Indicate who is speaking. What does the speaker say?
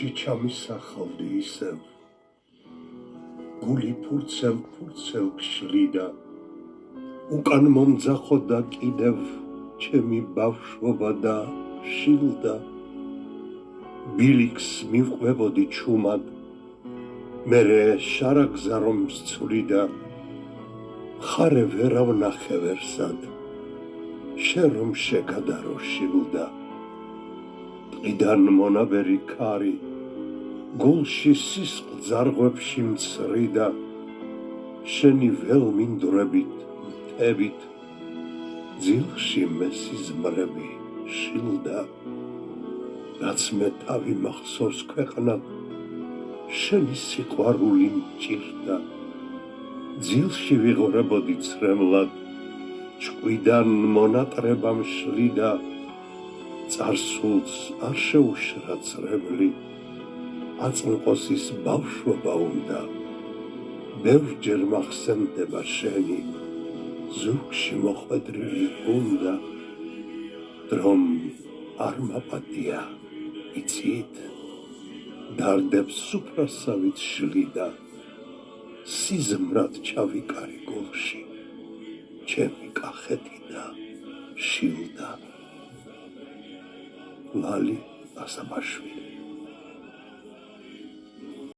Speaker 1: გულში ჩამისახავდი ისევ, გული ფურცელ გშლიდა, უკან მომძახოდა კიდევ ჩემი ბავშვობა და შილდა. ბილიქს მივყვებოდი ჩუმად, მერე შარაგზა რომ სწვლიდა, ხარე ვერავ ნახე ვერსად, შენ რომ შეგადარო შილდა. ტყიდან მონაბერი ქარი, გულში სისხლ ძარღვებში მცრიდა, შენი ველმინდვრებით, მთებით, ძილში მესიზმრები შილდა. რაც მე თავი მახსოვს ქვეყნად, შენი სიყვარული მჭირდა. ძილში ვიღურებოდი ცრემლად, ჭყვიდან მონატრება მშლიდა. წარსულს არ შეუშრა ცრემლი, აწმყოს ის ბავშვობა უნდა. ბევრჯერ მახსენდება შენი, ზურგში მოხვედრილი უნდა. დრომ არ მაპატია, იცით, დარდებს სუფრასავით შლიდა. სიზმრად ჩავიკარი გულში, ჩემი კახეთი და შილდა. ლალი ასაბაშვილი.